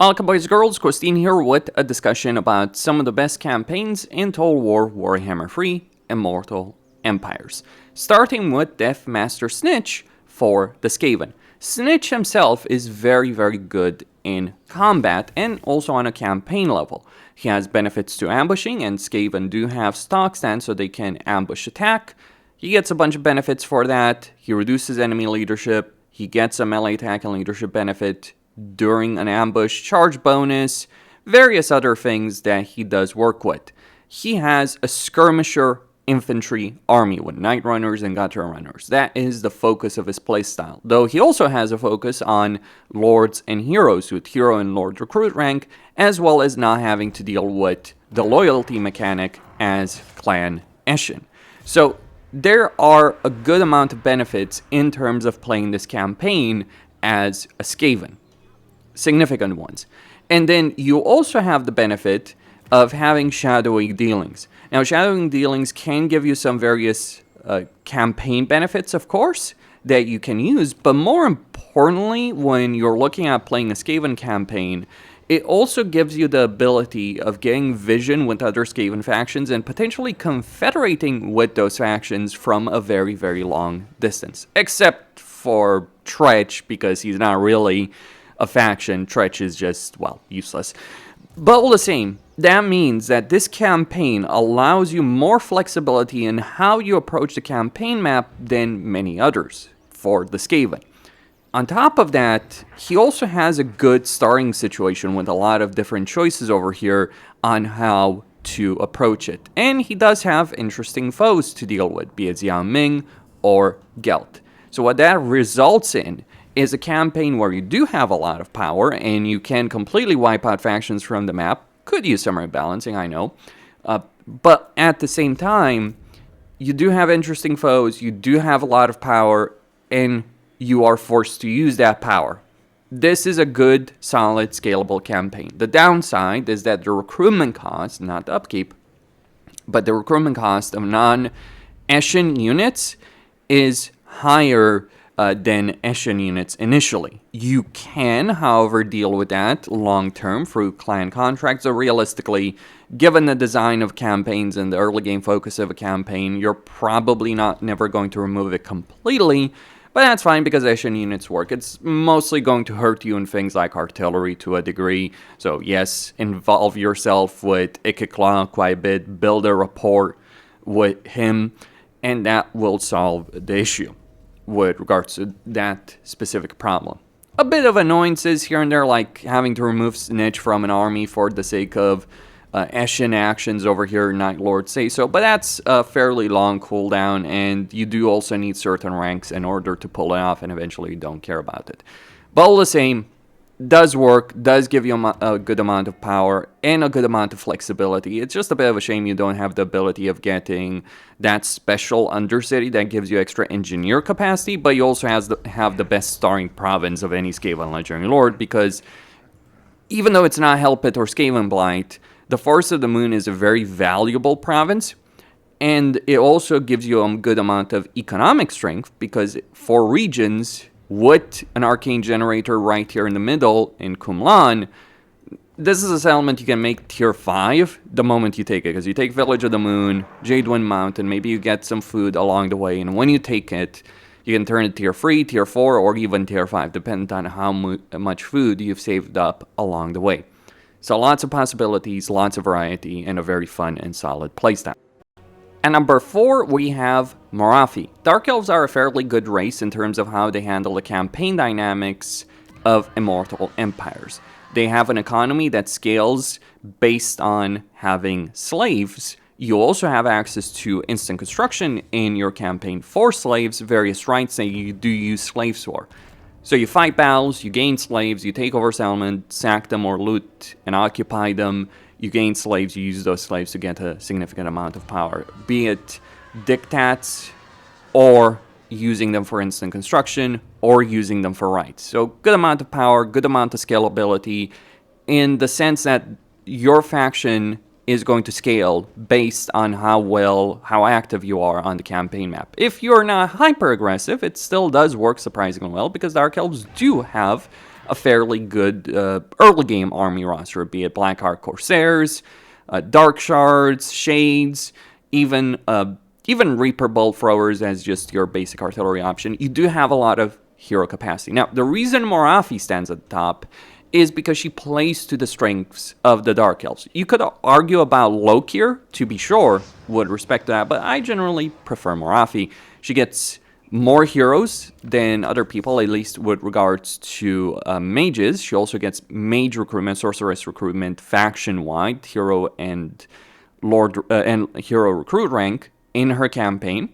Welcome boys and girls, Christine here with a discussion about some of the best campaigns in Total War Warhammer 3 Immortal Empires. Starting with Deathmaster Snikch for the Skaven. Snikch himself is very good in combat and also on a campaign level. He has benefits to ambushing, and Skaven do have stock stands so they can ambush attack. He gets a bunch of benefits for that. He reduces enemy leadership. He gets a melee attack and leadership benefit during an ambush, charge bonus, various other things that he does work with. He has a skirmisher infantry army with Night Runners and Gutter Runners. That is the focus of his playstyle, though he also has a focus on Lords and Heroes with Hero and Lord recruit rank, as well as not having to deal with the loyalty mechanic as Clan Eshin. So there are a good amount of benefits in terms of playing this campaign as a Skaven. Significant ones. And then you also have the benefit of having shadowing dealings. Now, shadowing dealings can give you some various campaign benefits, of course, that you can use, but more importantly, when you're looking at playing a Skaven campaign, it also gives you the ability of getting vision with other Skaven factions and potentially confederating with those factions from a very long distance. Except for Tretch, because he's not really a faction. Tretch is just, well, useless. But all the same, that means that this campaign allows you more flexibility in how you approach the campaign map than many others for the Skaven. On top of that, he also has a good starting situation with a lot of different choices over here on how to approach it. And he does have interesting foes to deal with, be it Xiao Ming or Gelt. So what that results in is a campaign where you do have a lot of power and you can completely wipe out factions from the map. Could use some rebalancing, I know. But at the same time, you do have interesting foes, you do have a lot of power, and you are forced to use that power. This is a good, solid, scalable campaign. The downside is that the recruitment cost, not the upkeep, but the recruitment cost of non-Eshin units is higher than Eshin units initially. You can, however, deal with that long-term through clan contracts, so realistically, given the design of campaigns and the early game focus of a campaign, you're probably never going to remove it completely, but that's fine because Eshin units work. It's mostly going to hurt you in things like artillery to a degree, so yes, involve yourself with Ikekla quite a bit, build a rapport with him, and that will solve the issue with regards to that specific problem. A bit of annoyances here and there, like having to remove Snikch from an army for the sake of Eshin actions over here, Night Lord say so, but that's a fairly long cooldown, and you do also need certain ranks in order to pull it off, and eventually you don't care about it. But all the same, does work, does give you a good amount of power and a good amount of flexibility. It's just a bit of a shame you don't have the ability of getting that special Undercity that gives you extra engineer capacity, but you also have the best starring province of any Skaven Legendary Lord, because even though it's not Hellpit or Skaven Blight, the Force of the Moon is a very valuable province, and it also gives you a good amount of economic strength, because for regions with an arcane generator right here in the middle in Kumlan, this is a settlement you can make tier 5 the moment you take it, because you take Village of the Moon, Jadewind Mountain, maybe you get some food along the way, and when you take it, you can turn it tier 3, tier 4, or even tier 5, depending on how much food you've saved up along the way. So lots of possibilities, lots of variety, and a very fun and solid playstyle. At number 4, we have Morathi. Dark Elves are a fairly good race in terms of how they handle the campaign dynamics of Immortal Empires. They have an economy that scales based on having slaves. You also have access to instant construction in your campaign for slaves, various rights that you do use slaves for. So you fight battles, you gain slaves, you take over settlement, sack them or loot and occupy them. You gain slaves, you use those slaves to get a significant amount of power, be it dictats or using them for instant construction or using them for rights. So good amount of power, good amount of scalability in the sense that your faction is going to scale based on how active you are on the campaign map. If you're not hyper aggressive, it still does work surprisingly well because Dark Elves do have a fairly good early game army roster, be it Blackheart Corsairs, Dark Shards, Shades, even Reaper Bolt Throwers as just your basic artillery option. You do have a lot of hero capacity. Now, the reason Morathi stands at the top is because she plays to the strengths of the Dark Elves. You could argue about Lokir, to be sure, with respect to that, but I generally prefer Morathi. She gets more heroes than other people, at least with regards to mages. She also gets mage recruitment, sorceress recruitment, faction-wide, hero and hero recruit rank in her campaign.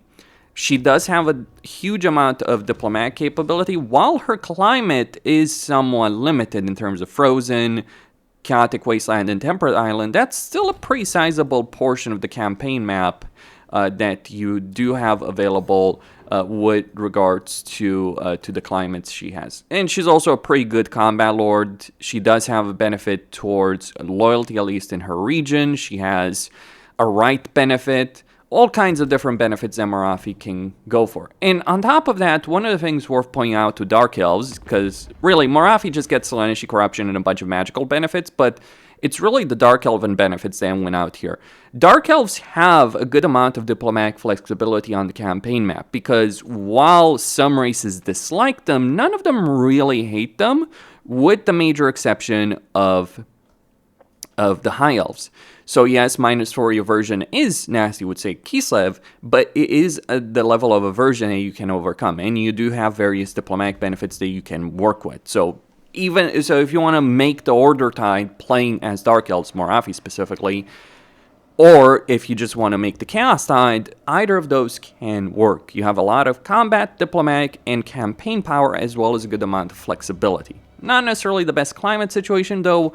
She does have a huge amount of diplomatic capability, while her climate is somewhat limited in terms of Frozen, Chaotic Wasteland, and Temperate Island. That's still a pretty sizable portion of the campaign map that you do have available with regards to the climates she has. And she's also a pretty good combat lord. She does have a benefit towards loyalty, at least in her region. She has a right benefit. All kinds of different benefits that Morathi can go for. And on top of that, one of the things worth pointing out to Dark Elves, because really, Morathi just gets Selenishi Corruption and a bunch of magical benefits, but it's really the Dark Elven benefits that went out here. Dark Elves have a good amount of diplomatic flexibility on the campaign map, because while some races dislike them, none of them really hate them, with the major exception of the High Elves. So yes, -4 aversion is nasty, would say Kislev, but it is the level of aversion that you can overcome, and you do have various diplomatic benefits that you can work with. So if you want to make the Order Tide playing as Dark Elves, Morathi specifically, or if you just want to make the Chaos Tide, either of those can work. You have a lot of combat, diplomatic, and campaign power, as well as a good amount of flexibility. Not necessarily the best climate situation, though.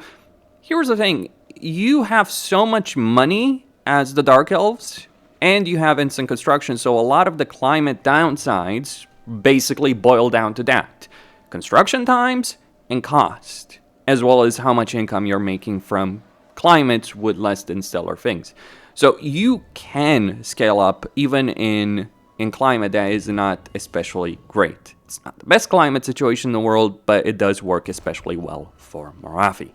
Here's the thing. You have so much money as the Dark Elves, and you have instant construction, so a lot of the climate downsides basically boil down to that. Construction times and cost, as well as how much income you're making from climates with less than stellar things. So you can scale up even in climate that is not especially great. It's not the best climate situation in the world, but it does work especially well for Morathi.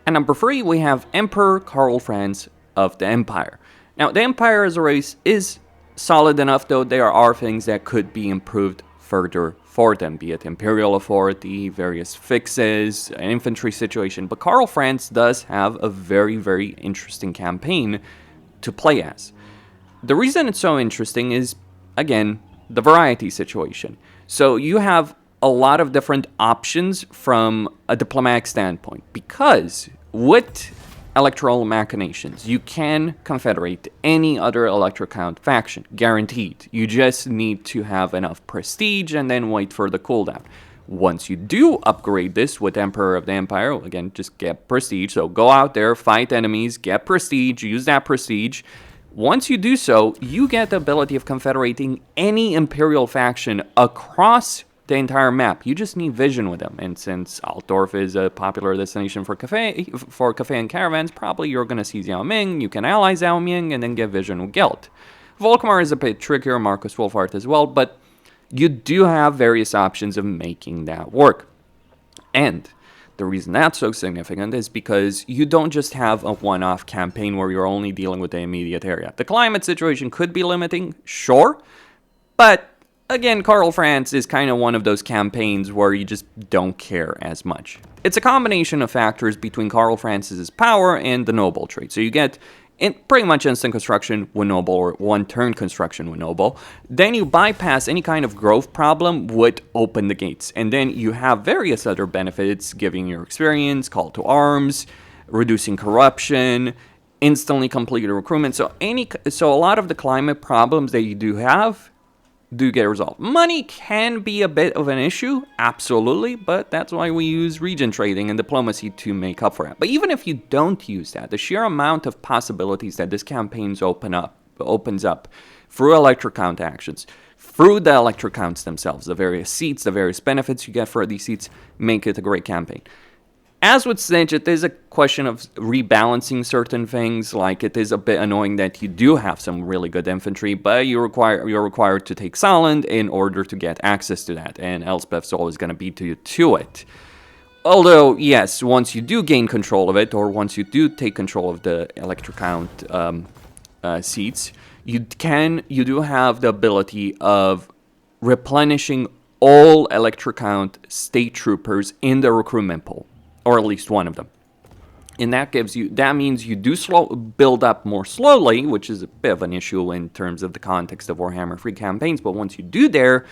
At number 3, we have Emperor Karl Franz of the Empire. Now, the Empire as a race is solid enough, though there are things that could be improved further for them, be it Imperial Authority, various fixes, an infantry situation. But Karl Franz does have a very, very interesting campaign to play as. The reason it's so interesting is, again, the variety situation. So you have a lot of different options from a diplomatic standpoint, because with electoral machinations, you can confederate any other Elector Count faction, guaranteed. You just need to have enough prestige and then wait for the cooldown. Once you do upgrade this with Emperor of the Empire, again, just get prestige. So go out there, fight enemies, get prestige, use that prestige. Once you do so, you get the ability of confederating any Imperial faction across the entire map. You just need vision with them. And since Altdorf is a popular destination for cafe and caravans, probably you're going to see Xiao Ming, you can ally Xiao Ming, and then get vision with Gelt. Volkmar is a bit trickier, Marcus Wolfhard as well, but you do have various options of making that work. And the reason that's so significant is because you don't just have a one-off campaign where you're only dealing with the immediate area. The climate situation could be limiting, sure, but again, Karl Franz is kind of one of those campaigns where you just don't care as much. It's a combination of factors between Karl Franz's power and the noble trait. So you get pretty much instant construction with noble, or one-turn construction with noble. Then you bypass any kind of growth problem with open the gates. And then you have various other benefits, giving your experience, call to arms, reducing corruption, instantly completed recruitment. So a lot of the climate problems that you do have do get resolved. Money can be a bit of an issue, absolutely, but that's why we use region trading and diplomacy to make up for it. But even if you don't use that, the sheer amount of possibilities that this campaign opens up through elector count actions, through the elector counts themselves, the various seats, the various benefits you get for these seats, make it a great campaign. As with Snikch, it is a question of rebalancing certain things. Like, it is a bit annoying that you do have some really good infantry, but you're required to take Solent in order to get access to that, and Elspeth's always going to beat you to it. Although, yes, once you do gain control of it, or once you do take control of the Electrocount seats, you do have the ability of replenishing all Electrocount state troopers in the recruitment pool, or at least one of them. And that means you do build up more slowly, which is a bit of an issue in terms of the context of Warhammer 3 campaigns, but once you do there,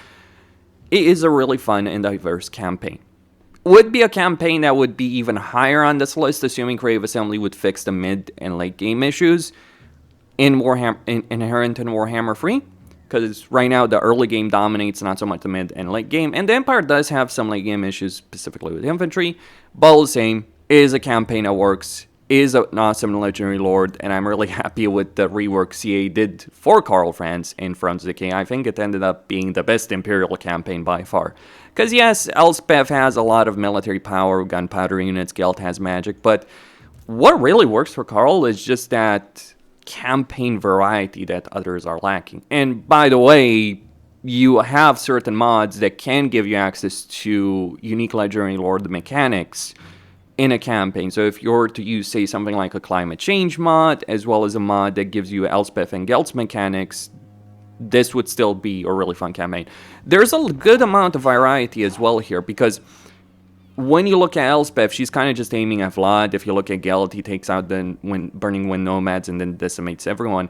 it is a really fun and diverse campaign. Would be a campaign that would be even higher on this list, assuming Creative Assembly would fix the mid and late game issues inherent in Warhammer 3. Because right now the early game dominates, not so much the mid and late game. And the Empire does have some late game issues, specifically with infantry. But all the same, is a campaign that works, is an awesome legendary lord, and I'm really happy with the rework CA did for Karl, Franz, and Franz the King. I think it ended up being the best Imperial campaign by far. Because yes, Elspeth has a lot of military power, gunpowder units, Gelt has magic, but what really works for Karl is just that campaign variety that others are lacking. And by the way, you have certain mods that can give you access to unique legendary lord mechanics in a campaign. So if you're to use, say, something like a climate change mod, as well as a mod that gives you Elspeth and Gelt's mechanics, this would still be a really fun campaign. There's a good amount of variety as well here, because when you look at Elspeth, she's kind of just aiming at Vlad. If you look at Gelt, he takes out the Burning Wind Nomads and then decimates everyone.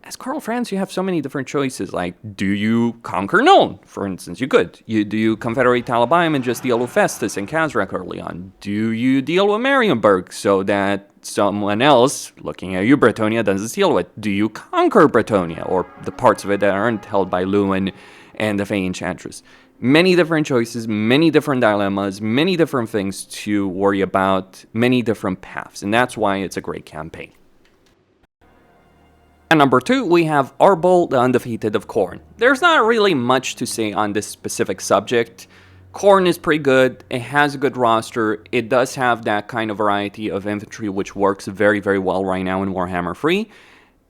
As Karl Franz, you have so many different choices. Like, do you conquer Nuln? For instance, you could. Do you confederate Talabaim and just deal with Festus and Kazrak early on? Do you deal with Marienburg so that someone else, looking at you, Bretonia, doesn't deal with? Do you conquer Bretonia, or the parts of it that aren't held by Lewin and the Fey Enchantress? Many different choices, many different dilemmas, many different things to worry about, many different paths, and that's why it's a great campaign. At number 2, we have Arbaal the Undefeated of Khorne. There's not really much to say on this specific subject. Khorne is pretty good, it has a good roster, it does have that kind of variety of infantry which works very, very well right now in Warhammer 3.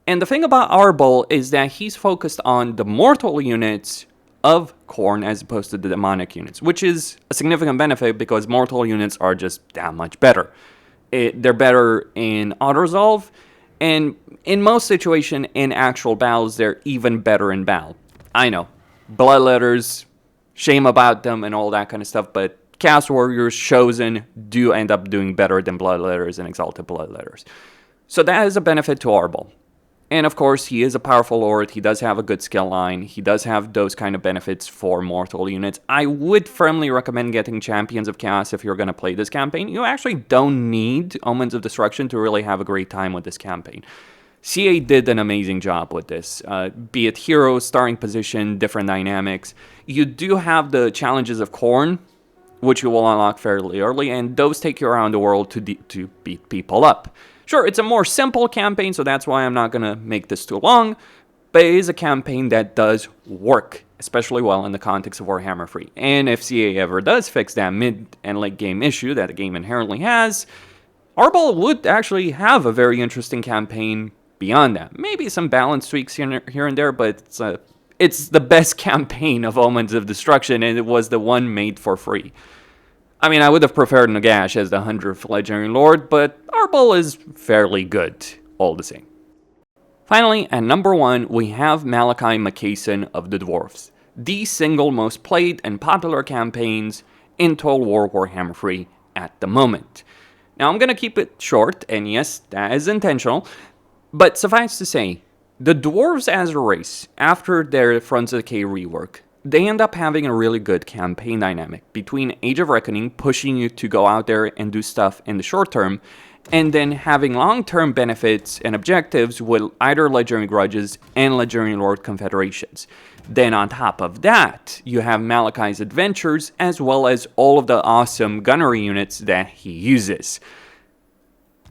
And the thing about Arbaal is that he's focused on the mortal units of Khorne as opposed to the demonic units, which is a significant benefit because mortal units are just that much better. They're better in auto-resolve, and in most situations, in actual battles, they're even better in battle. I know, bloodletters, shame about them and all that kind of stuff, but Chaos Warriors chosen do end up doing better than bloodletters and exalted bloodletters. So that is a benefit to Arbaal. And of course, he is a powerful lord, he does have a good skill line, he does have those kind of benefits for mortal units. I would firmly recommend getting Champions of Chaos if you're going to play this campaign. You actually don't need Omens of Destruction to really have a great time with this campaign. CA did an amazing job with this, be it hero, starting position, different dynamics. You do have the challenges of Khorne, which you will unlock fairly early, and those take you around the world to beat people up. Sure, it's a more simple campaign, so that's why I'm not going to make this too long, but it is a campaign that does work, especially well in the context of Warhammer 3. And if CA ever does fix that mid and late game issue that the game inherently has, Arbaal would actually have a very interesting campaign beyond that. Maybe some balance tweaks here and there, but it's the best campaign of Omens of Destruction, and it was the one made for free. I mean, I would have preferred Nagash as the 100th Legendary Lord, but Arbaal is fairly good, all the same. Finally, at number 1, we have Malakai Makaisson of the Dwarves, the single most played and popular campaigns in Total War Warhammer 3 at the moment. Now, I'm going to keep it short, and yes, that is intentional, but suffice to say, the Dwarves as a race, after their Fronts of Decay rework, they end up having a really good campaign dynamic between Age of Reckoning pushing you to go out there and do stuff in the short term, and then having long-term benefits and objectives with either Legendary Grudges and Legendary Lord Confederations. Then on top of that, you have Malakai's adventures as well as all of the awesome gunnery units that he uses.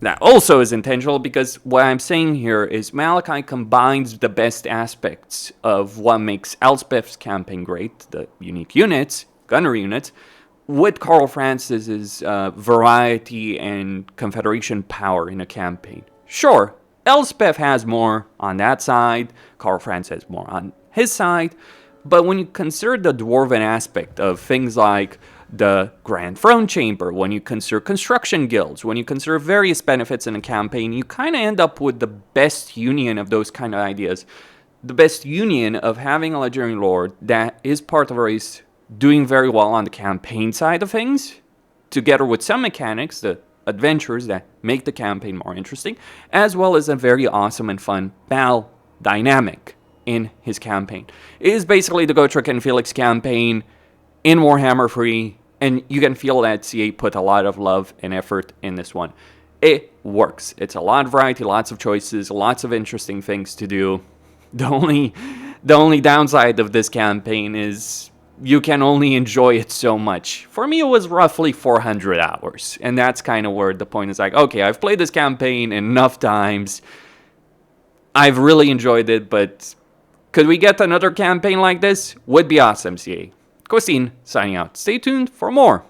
That also is intentional because what I'm saying here is Malakai combines the best aspects of what makes Elspeth's campaign great, the unique units, gunnery units, with Karl Franz's variety and confederation power in a campaign. Sure, Elspeth has more on that side, Karl Franz has more on his side, but when you consider the dwarven aspect of things like the Grand Throne Chamber, when you consider construction guilds, when you consider various benefits in a campaign, you kind of end up with the best union of those kind of ideas. The best union of having a legendary lord that is part of a race doing very well on the campaign side of things, together with some mechanics, the adventures that make the campaign more interesting, as well as a very awesome and fun battle dynamic in his campaign. It is basically the Gotrek and Felix campaign in Warhammer 3, and you can feel that CA put a lot of love and effort in this one. It works. It's a lot of variety, lots of choices, lots of interesting things to do. The only downside of this campaign is you can only enjoy it so much. For me, it was roughly 400 hours, and that's kind of where the point is like, okay, I've played this campaign enough times. I've really enjoyed it, but could we get another campaign like this? Would be awesome, CA. Cosine, signing out. Stay tuned for more.